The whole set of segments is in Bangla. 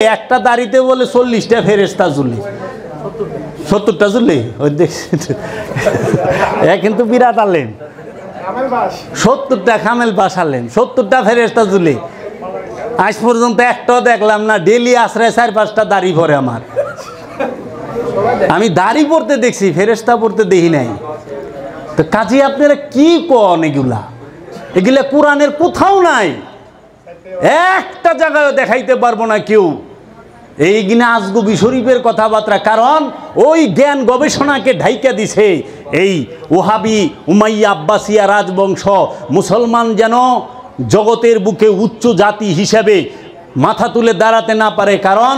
একটা দাড়িতে বলে 40টা ফেরেশতা ঝুলে 70টা ঝুলে ওই দেখছি কিন্তু বিরাট আলেন 70টা খামেল বাস আলেন 70টা ফেরেশতা ঝুলে আজ পর্যন্ত একটাও দেখলাম না। ডেলি আশ্রয় 4-5টা দাড়ি পরে আমার। আমি দাড়ি পড়তে দেখছি, ফেরেশতা পড়তে দেখি নাই। তো কাজী আপনারা কি কন? এগুলা কোরআনের কোথাও নাই, একটা জায়গায় দেখাইতে পারবো না কেউ। এই কিনা আজগবি শরীফের কথাবার্তা, কারণ ওই জ্ঞান গবেষণাকে ঢাইকা দিছে এই ওহাবি উমাইয়া আব্বাসিয়া রাজবংশ। মুসলমান যেন জগতের বুকে উচ্চ জাতি হিসেবে মাথা তুলে দাঁড়াতে না পারে, কারণ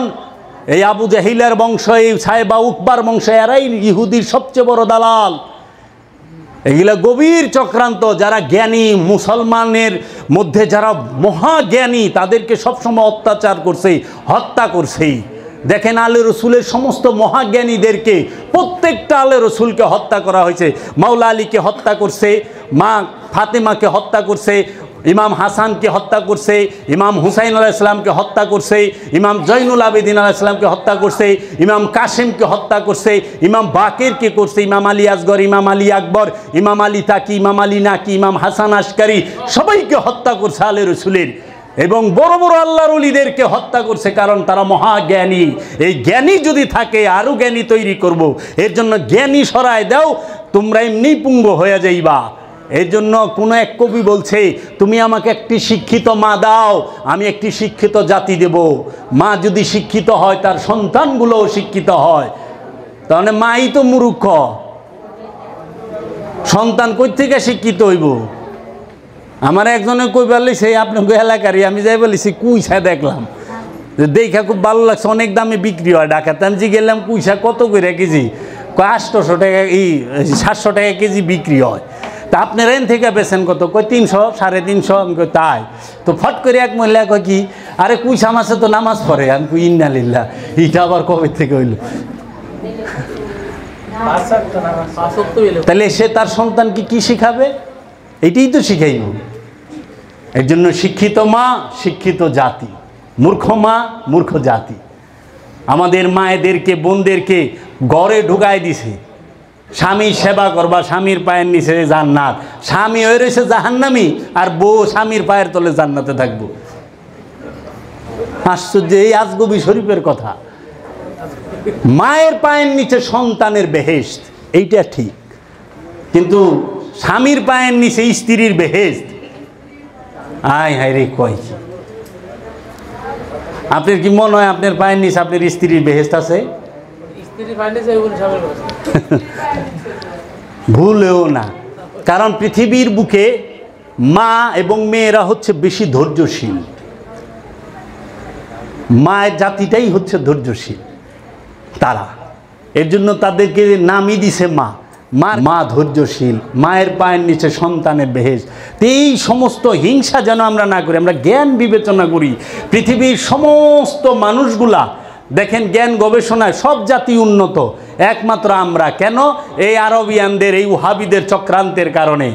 এই আবু জাহিলের বংশ, এই সাহেবা উকবার বংশ, এরাই ইহুদির সবচেয়ে বড় দালাল। এগুলা গভীর চক্রান্ত। যারা জ্ঞানী, মুসলমানের মধ্যে যারা মহাজ্ঞানী, তাদেরকে সবসময় অত্যাচার করছে, হত্যা করছে। দেখেন আলে রসুলের সমস্ত মহাজ্ঞানীদেরকে, প্রত্যেকটা আলে রসুলকে হত্যা করা হয়েছে। মাওলা আলীকে হত্যা করছে, মা ফাতেমাকে হত্যা করছে, ইমাম হাসানকে হত্যা করছে, ইমাম হুসাইন আলাইহিস সালামকে হত্যা করছে, ইমাম জৈনুল আবেদিন আলাইহিস সালামকে হত্যা করছে, ইমাম কাসিমকে হত্যা করছে, ইমাম বাকেরকে করছে, ইমাম আলী আসগর, ইমাম আলী আকবর, ইমাম আলী তাকি, ইমাম আলী নাকি, ইমাম হাসান আশকারি, সবাইকে হত্যা করছে আলে রসুলের। এবং বড় বড় আল্লাহর ওলিদেরকে হত্যা করছে, কারণ তারা মহাজ্ঞানী। এই জ্ঞানী যদি থাকে, আরও জ্ঞানী তৈরি করব। এর জন্য জ্ঞানী সরায় দাও, তোমরা এমনি পুঙ্গ হয়ে যাইবা। এর জন্য কোনো এক কবি বলছে, তুমি আমাকে একটি শিক্ষিত মা দাও, আমি একটি শিক্ষিত জাতি দেব। মা যদি শিক্ষিত হয়, তার সন্তানগুলোও শিক্ষিত হয়। তাহলে মাই তো মূর্খ, সন্তান কই থেকে শিক্ষিত হইব? আমার একজনে কই বললি, সেই আপনাকে এলাকারই, আমি যাই বলেছি কুইসা দেখলাম, দেখা খুব ভালো লাগছে, অনেক দামে বিক্রি হয় ঢাকাতে। আমি গেলাম কুইসা কত করে কেজি? 800 টাকা, 700 টাকা কেজি বিক্রি হয়। তা আপনারা এন থেকে বেছেন কত? কই 300, 350। আমি কই তাই? তো ফট করে এক মহিলা কয় কি, আরে কুইসা মাছে তো নামাজ পড়ে। আমি কই ইন্নালিল্লাহ, এটা আবার কবে থেকে হইল? তাহলে সে তার সন্তানকে কি শিখাবে? এটাই তো শিখাইব। এর জন্য শিক্ষিত মা শিক্ষিত জাতি, মূর্খ মা মূর্খ জাতি। আমাদের মায়েদেরকে, বোনদেরকে ঘরে ঢুকায় দিছে, স্বামী সেবা করবা, স্বামীর পায়ের নিচে জান্নাত। স্বামী হয়ে রয়েছে জাহান্নামী, আর বউ স্বামীর পায়ের তলে জান্নাতে থাকবো। আশ্চর্য! এই আজগবি শরীফের কথা। মায়ের পায়ের নিচে সন্তানের বেহেশত, এইটা ঠিক, কিন্তু স্বামীর পায়ের নিচে স্ত্রীর বেহেশত, আয় হায় রে কয় কি? আপনার কি মনে হয় আপনার পায়ের নিচে আপনার স্ত্রীর বেহেশত আছে? ভুলেও না, কারণ পৃথিবীর বুকে মা এবং মেয়েরা হচ্ছে বেশি ধৈর্যশীল। মায়ের জাতিটাই হচ্ছে ধৈর্যশীল তারা। এর জন্য তাদেরকে নামই দিছে মা। মা ধৈর্যশীল, মায়ের পায়ের নিচে সন্তানের বেহেশত। এই সমস্ত হিংসা যেন আমরা না করি, আমরা জ্ঞান বিবেচনা করি। পৃথিবীর সমস্ত মানুষগুলা দেখেন জ্ঞান গবেষণায় সব জাতি উন্নত, একমাত্র আমরা কেন? এই আরবিয়ানদের, এই ওহাবিদের চক্রান্তের কারণে।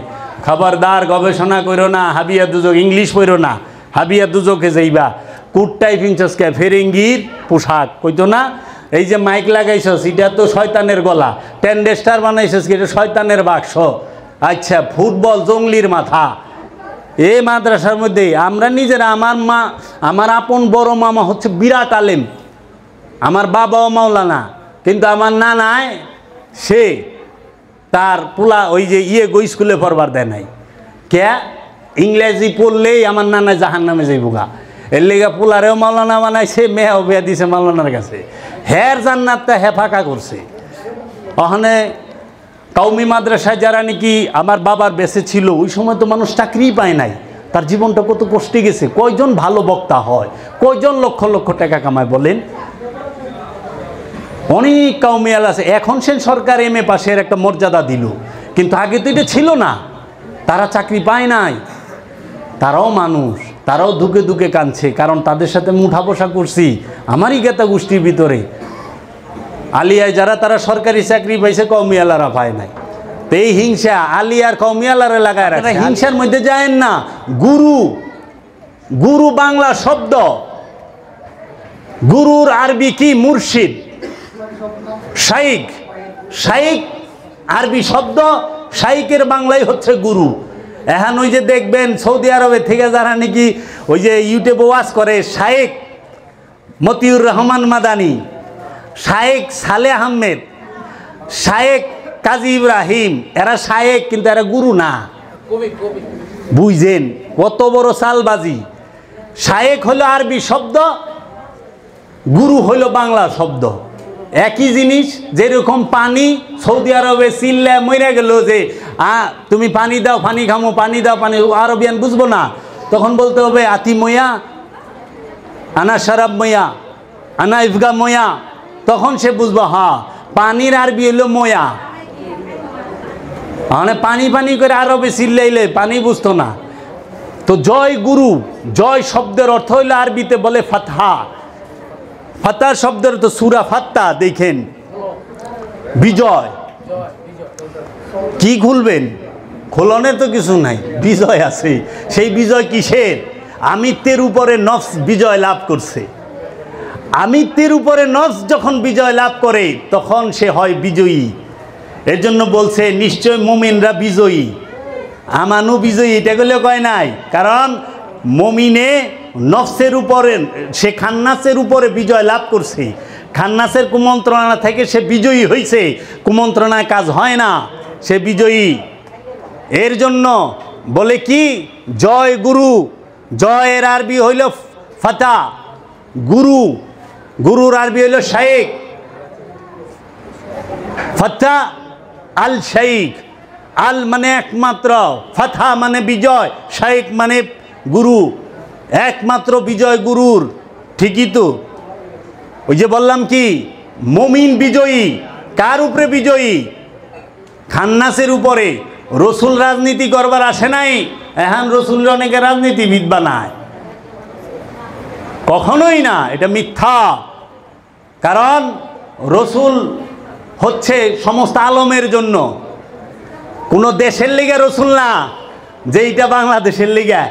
খবরদার গবেষণা করো না, হাবিয়া দুজক ইংলিশ পড়ো না। হাবিয়া দুজকে যাইবা, কুট টাইপিং চসকে ফেরেঙ্গির পোশাক কইতো না। এই যে মাইক লাগাইছস, এটা তো শয়তানের গলা। টেন্ডেস্টার বানাইছস, এটা শয়তানের বাক্স। আচ্ছা, ফুটবল জঙ্গলির মাথা। এই মাদ্রাসার মধ্যে আমরা নিজেরা, আমার মা, আমার আপন বড় মামা হচ্ছে বিরাট আলেম, আমার বাবাও মাওলানা, কিন্তু আমার নানায় সে তার পোলা ওই যে স্কুলে পড়বার দেয় নাই। কে? ইংরেজি পড়লেই আমার নানা জাহান নামে যাইব গা। এর লেগে পোলারেও মাওলানা বানাইছে, মেয়েও বিয়া দিছে মাওলানার কাছে। হের জান্নাতটা হে ফাঁকা করছে। ওখানে কওমি মাদ্রাসায় যারা নাকি আমার বাবার বেঁচে ছিল, ওই সময় তো মানুষ চাকরিই পায় নাই। তার জীবনটা কত কষ্টে গেছে। কয়জন ভালো বক্তা হয়? কয়জন লক্ষ লক্ষ টাকা কামায় বলেন? অনেক কওমিয়াল আছে। এখন সে সরকার MA পাশের একটা মর্যাদা দিল, কিন্তু আগে তো এটা ছিল না। তারা চাকরি পায় নাই, তারাও মানুষ, তারাও দুকে দুকে কাঁদছে, কারণ তাদের সাথে মুঠা বসা করছি আমারই গেতা গোষ্ঠীর ভিতরে। আলিয়ায় যারা, তারা সরকারি চাকরি পাইছে, কওমিয়ালারা পায় নাই। তো এই হিংসা আলিয়ার কওমিয়ালারে লাগায় রাখে। হিংসার মধ্যে যায়েন না। গুরু, গুরু বাংলা শব্দ, গুরুর আরবি কি? মুর্শিদ। শাইখ, শাইখ আরবি শব্দ, শাইখের বাংলায় হচ্ছে গুরু। এখন ওই যে দেখবেন সৌদি আরবে থেকে যারা নাকি ওই যে ইউটিউবে ওয়াজ করে, শাইখ মতিউর রহমান মাদানী, শাইখ সালেহ আহমেদ, শাইখ কাজী ইব্রাহিম, এরা শাইখ কিন্তু এরা গুরু না। বুঝছেন কত বড় চালবাজি? শাইখ হলো আরবি শব্দ, গুরু হলো বাংলা শব্দ, একই জিনিস। যেরকম পানি সৌদি আরবে চিল্লা মরে গেল যে তুমি পানি দাও, পানি খামো, পানি দাও, পানি, আরবিয়ান বুঝবো না, তখন বলতে হবে আতি ময়া, আনা শরাব ময়া, আনা ইফগা ময়া, তখন সে বুঝবো হ্যাঁ পানির আরবি হলো ময়া। মানে পানি পানি করে আরবে চিল্লাইলে পানি বুঝতো না। তো জয় গুরু, জয় শব্দের অর্থ হইলো আরবিতে বলে ফাতহা। ফাতহা শব্দের তো সূরা ফাত্তা, দেখেন বিজয়। কি খুলবেন? খোলনের তো কিছু নাই, বিজয় আছে। সেই বিজয় কিসের? আমিত্বের উপরে নফস বিজয় লাভ করছে। আমিত্বের উপরে নফস যখন বিজয় লাভ করে তখন সে হয় বিজয়ী। এর জন্য বলছে নিশ্চয় মুমিনরা বিজয়ী। আমানু বিজয়ী, এটা গুলো কয় নাই, কারণ মুমিনে নফসের উপরে, সে খান্নাসের উপরে বিজয় লাভ করছে। খান্নাসের কুমন্ত্রণা থেকে সে বিজয়ী হয়েছে, কুমন্ত্রণায় কাজ হয় না, সে বিজয়ী। এর জন্য বলে কি জয় গুরু, জয়ের আরবি হইল ফাতা, গুরু, গুরুর আরবি হইল শাইখ। ফাতা আল শাইখ, আল মানে একমাত্র, ফাতা মানে বিজয়, শাইখ মানে গুরু, একমাত্র বিজয় গুরুর। ঠিকই তো, ওই যে বললাম কি মুমিন বিজয়ী। কার উপরে বিজয়ী? খান্নাসের উপরে। রসুল রাজনীতি করবার আসে নাই, এখন রসুল অনেকে রাজনীতিবিদ বানায়, কখনোই না, এটা মিথ্যা। কারণ রসুল হচ্ছে সমস্ত আলমের জন্য, কোনো দেশের লিগে রসুল না যে এটা বাংলাদেশের লিগে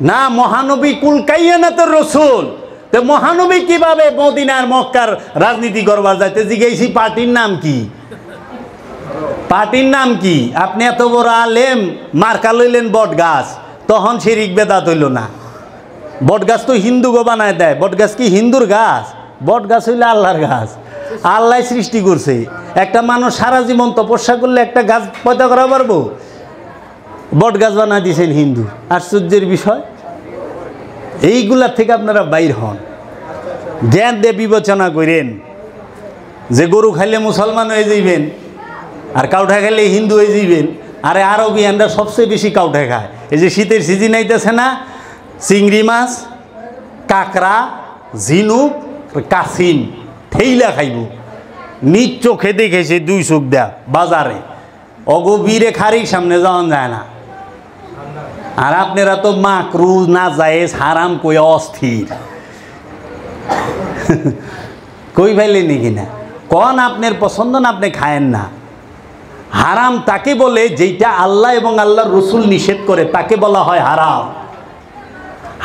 না। মহানবী কুল কাইয়ানাতের রসুল। তো মহানবী কিভাবে মদিনার মক্কার রাজনীতি করবার যাইতে? জিজ্ঞেসি পার্টির নাম কি? পার্টির নাম কি? আপনি এত বড় আলেম, মার্কা লইলেন বট গাছ, তখন শিরিক বেদাত হইল না। বট গাছ তো হিন্দু গো বানায় দেয়। বট গাছ কি হিন্দুর গাছ? বট গাছ হইলে আল্লাহর গাছ, আল্লাহ সৃষ্টি করছে। একটা মানুষ সারা জীবন তপস্যা করলে একটা গাছ পয়দা করা পারবো? বট গাছ বানায় দিয়েছেন হিন্দু। আশ্চর্যের বিষয়। এইগুলার থেকে আপনারা বাইর হন, জ্ঞান দিয়ে বিবেচনা করেন। যে গরু খাইলে মুসলমান হয়ে যাইবেন, আর কাউঠা খাইলে হিন্দু হয়ে যাইবেন। আরে আরবিয়ানরা সবচেয়ে বেশি কাউঠা খায়। এই যে শীতের সিজন আইতেছে না, চিংড়ি মাছ, কাঁকড়া, ঝিনুক, কাসিম ঠেইলা খাইব। নিজ চোখে দেখেছে, দুই চোখ দেয়া বাজারে, অগভীরে খারির সামনে যাওয়া যায় না। আর আপনারা তো মাকরু না যায় হারাম কই অস্থির কই ফেলে নাকি না? কন আপনার পছন্দ না, আপনি খায়েন না। হারাম তাকে বলে যেটা আল্লাহ এবং আল্লাহর রসুল নিষেধ করে, তাকে বলা হয় হারাম।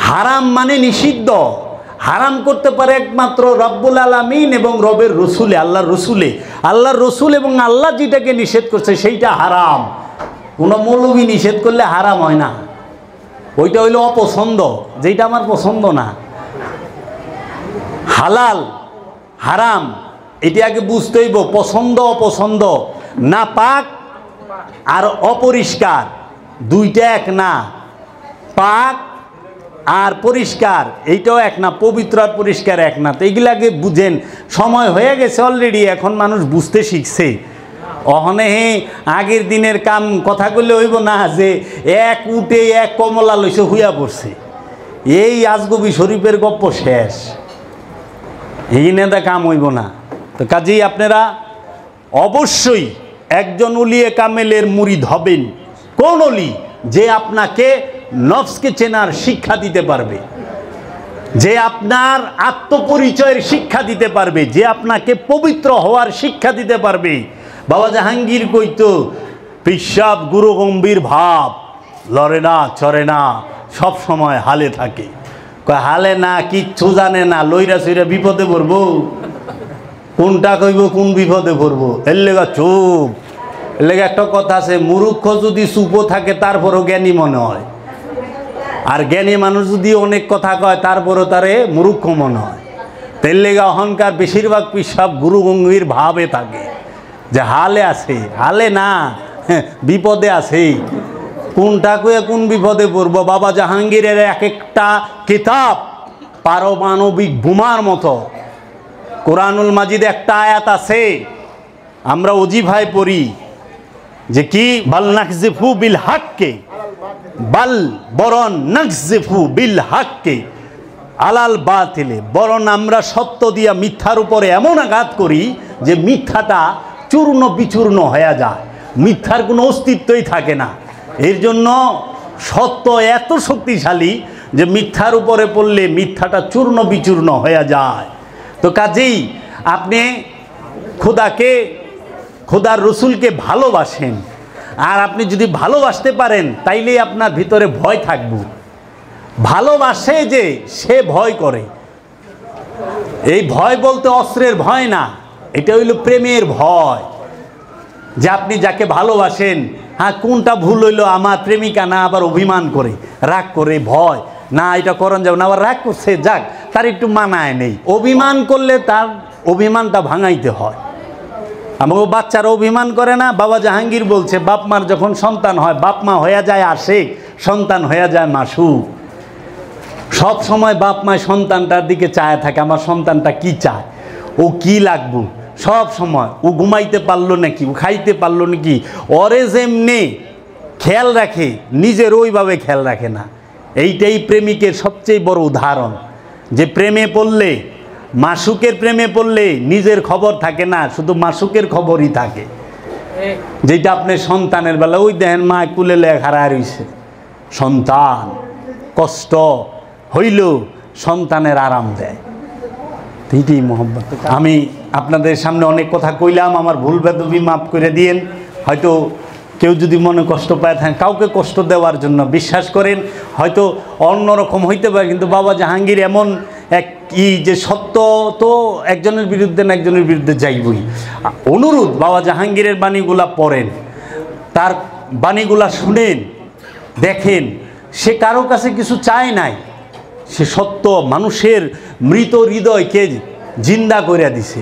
হারাম মানে নিষিদ্ধ। হারাম করতে পারে একমাত্র রব্বুল আলামিন এবং রবের রসুলে, আল্লাহর রসুলে। আল্লাহর রসুল এবং আল্লাহ যেটাকে নিষেধ করছে সেইটা হারাম। কোনো মৌলবী নিষেধ করলে হারাম হয় না, ওইটা হইল অপছন্দ, যেটা আমার পছন্দ না। হালাল হারাম এটি আগে বুঝতে হইব। পছন্দ অপছন্দ, না পাক আর অপরিষ্কার দুইটা এক না। পাক আর পরিষ্কার এইটাও এক না, পবিত্র আর পরিষ্কার এক না। তো এইগুলাকে বুঝেন, সময় হয়ে গেছে অলরেডি, এখন মানুষ বুঝতে শিখছে। অহনে হে আগের দিনের কাম কথা করলে হইব না যে এক উঠে এক কমলা লইছে হুইয়া পড়ছে, এই আজগবি শরীফের গপ্প শেষ, এই নেতা কাম হইব না। তো কাজেই আপনারা অবশ্যই একজন উলিয়ে কামেলের মুরিদ হবেন। কোন অলি? যে আপনাকে নফসকে চেনার শিক্ষা দিতে পারবে, যে আপনার আত্মপরিচয়ের শিক্ষা দিতে পারবে, যে আপনাকে পবিত্র হওয়ার শিক্ষা দিতে পারবে। বাবা জাহাঙ্গীর কইতো, পিসাব গুরু গম্ভীর ভাব, লড়ে না চড়ে না, সব সময় হালে থাকে। হালে না, কিচ্ছু জানে না, লইরা সইরা বিপদে পড়বো, কোনটা কইব কোন বিপদে পড়বো, এর লেগা চুপ। এর লেগে একটা কথা আছে, মূর্খ যদি চুপও থাকে তারপরও জ্ঞানী মনে হয়, আর জ্ঞানী মানুষ যদি অনেক কথা কয় তারপরও তারে মূর্খ মনে হয়। তেল লেগা অহংকার বেশিরভাগ পিসাব গুরু গঙ্গির ভাবে থাকে যে হালে আছে, হালে না, বিপদে আছে, কোনটা কয়ে কোন বিপদে পড়বো। বাবা জাহাঙ্গীরের এক একটা কিতাব পারমাণবিক বোমার মতো। কোরআনুল মাজিদ একটা আয়াত আছে, আমরা ওজিফায় পড়ি যে কি, বাল নাকজিফু বিল হাক্কে, বাল বরণ নাকজিফু বিল হাক্কে আলাল বাতিলে, বরণ আমরা সত্য দিয়া মিথ্যার উপরে এমন আঘাত করি যে মিথ্যাটা চূর্ণ বিচূর্ণ হয়ে যায়, মিথ্যার কোনো অস্তিত্বই থাকে না। এর জন্য সত্য এত শক্তিশালী যে মিথ্যার উপরে পড়লে মিথ্যাটা চূর্ণ বিচূর্ণ হয়ে যায়। তো কাজেই আপনি খোদাকে, খোদার রসুলকে ভালোবাসেন, আর আপনি যদি ভালোবাসতে পারেন তাইলেই আপনার ভিতরে ভয় থাকবে। ভালোবাসে যে সে ভয় করে, এই ভয় বলতে অস্ত্রের ভয় না, এটা হইল প্রেমের ভয়। যে আপনি যাকে ভালোবাসেন, হ্যাঁ কোনটা ভুল হইলো, আমার প্রেমিকা না আবার অভিমান করে, রাগ করে, ভয় না এটা করণ যাবে না, আবার রাগ করছে, যাক তার একটু মানায় নেই। অভিমান করলে তার অভিমানটা ভাঙাইতে হয়। আমাকে বাচ্চারা অভিমান করে না। বাবা জাহাঙ্গীর বলছে বাপ মার যখন সন্তান হয়, বাপ মা হয়ে যায় আশেক, সন্তান হয়ে যায় মাসুক। সব সময় বাপ মায় সন্তানটার দিকে চায় থাকে, আমার সন্তানটা কি চায়, ও কি লাগবো, সব সময় ও ঘুমাইতে পারলো নাকি, ও খাইতে পারলো নাকি, ওরে যেমনি খেয়াল রাখে নিজের ওইভাবে খেয়াল রাখে না। এইটাই প্রেমিকের সবচেয়ে বড় উদাহরণ, যে প্রেমে পড়লে, মাসুকের প্রেমে পড়লে নিজের খবর থাকে না, শুধু মাসুকের খবরই থাকে। যেটা আপনি সন্তানের বেলা ওই দেখেন মা কুলে লেখারা রইছে, সন্তান কষ্ট হইল সন্তানের আরাম দেয়, এইটাই মোহব্বত। আমি আপনাদের সামনে অনেক কথা কইলাম, আমার ভুল বেদবি মাফ করে দিয়েন। হয়তো কেউ যদি মনে কষ্ট পায় থাকেন, কাউকে কষ্ট দেওয়ার জন্য বিশ্বাস করেন হয়তো অন্যরকম হইতে পারে, কিন্তু বাবা জাহাঙ্গীর এমন এক কি যে সত্য তো একজনের বিরুদ্ধে না একজনের বিরুদ্ধে যাইবই। অনুরোধ, বাবা জাহাঙ্গীরের বাণীগুলা পড়েন, তার বাণীগুলা শুনেন, দেখেন সে কারো কাছে কিছু চায় নাই, সে সত্য মানুষের মৃত হৃদয়কে জিন্দা করে দিছে।